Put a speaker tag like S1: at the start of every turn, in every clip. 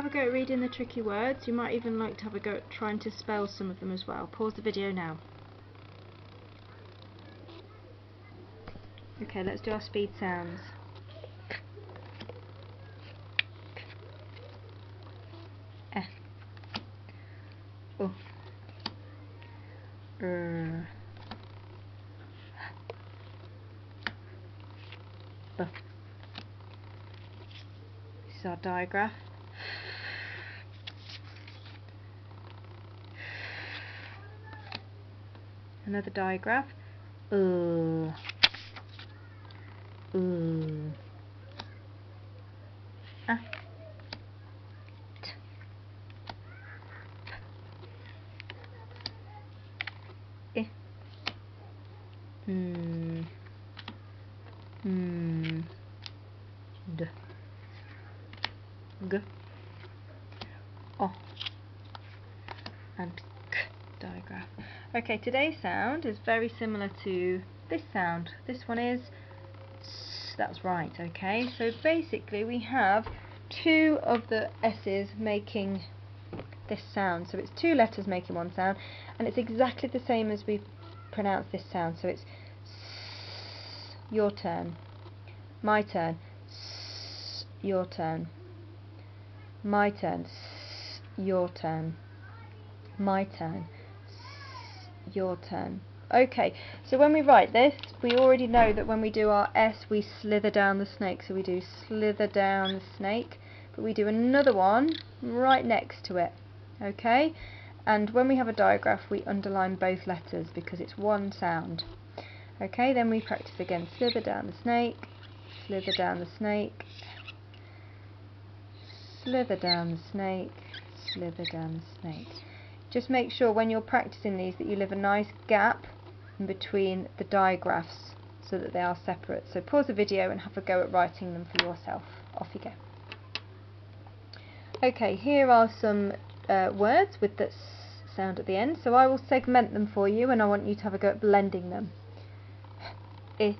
S1: have a go at reading the tricky words. You might even like to have a go at trying to spell some of them as well. Pause the video now. Okay, let's do our speed sounds. F. O. R. B. This is our digraph. Another digraph. A. T. P. I. D. G. O. And K digraph. Okay, today's sound is very similar to this sound. This one is S. That's right, okay. So basically we have two of the S's making this sound. So it's two letters making one sound, and it's exactly the same as we pronounce this sound. So it's S, your turn, my turn, S, your turn, my turn, S, your turn, my turn, S, your turn. Okay, so when we write this, we already know that when we do our S, we slither down the snake. So we do slither down the snake, but we do another one right next to it. Okay, and when we have a digraph, we underline both letters because it's one sound. Okay, then we practice again. Slither down the snake, slither down the snake, slither down the snake, slither down the snake. Just make sure when you're practicing these that you leave a nice gap in between the digraphs so that they are separate. So pause the video and have a go at writing them for yourself. Off you go. Okay, here are some words with the S sound at the end. So I will segment them for you and I want you to have a go at blending them. I.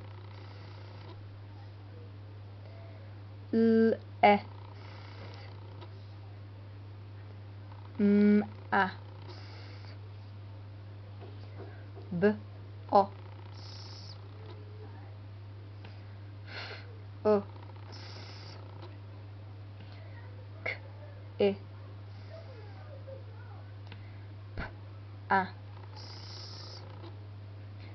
S1: L. E. M. A. B. O. S. O. S. K. I. P. A. S.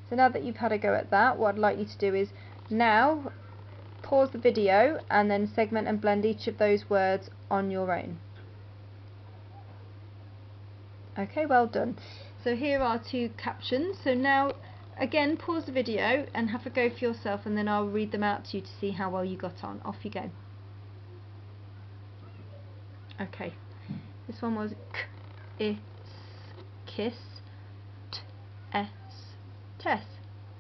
S1: So now that you've had a go at that, what I'd like you to do is now pause the video and then segment and blend each of those words on your own. Okay, well done. So here are two captions. So now again pause the video and have a go for yourself, and then I'll read them out to you to see how well you got on. Off you go. Okay, this one was K, I, S, kiss, T, S, tess,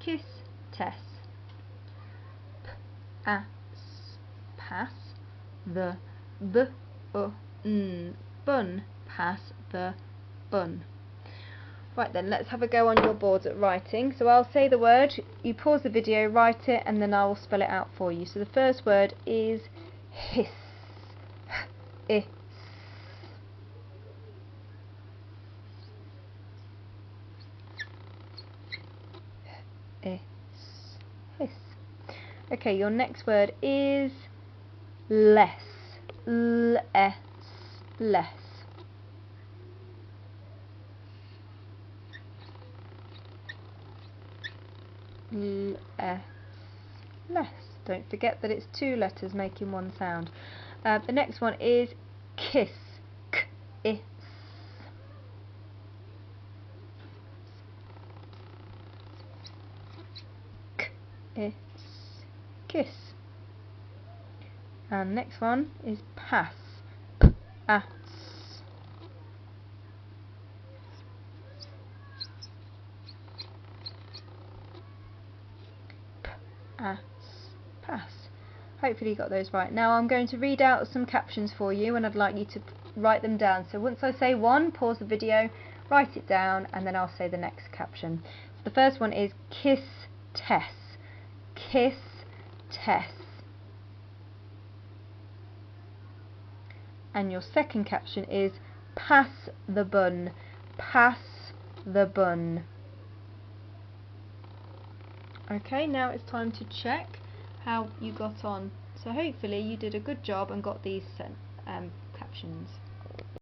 S1: kiss, tess, P, A, S, pass, the, B, U, N, bun, pass, the, bun. Right then, let's have a go on your boards at writing. So I'll say the word, you pause the video, write it, and then I will spell it out for you. So the first word is hiss. Hiss. Hiss. Hiss. Okay, your next word is less. Less. Less. Less. Less. Don't forget that it's two letters making one sound. The next one is kiss. K, I, K, I, kiss. And next one is pass. P, A, S. P, A, S. Pass. Hopefully you got those right. Now I'm going to read out some captions for you and I'd like you to write them down. So once I say one, pause the video, write it down, and then I'll say the next caption. So the first one is kiss Tess. Kiss Tess. And your second caption is pass the bun, pass the bun. Okay, now it's time to check how you got on. So hopefully you did a good job and got these captions.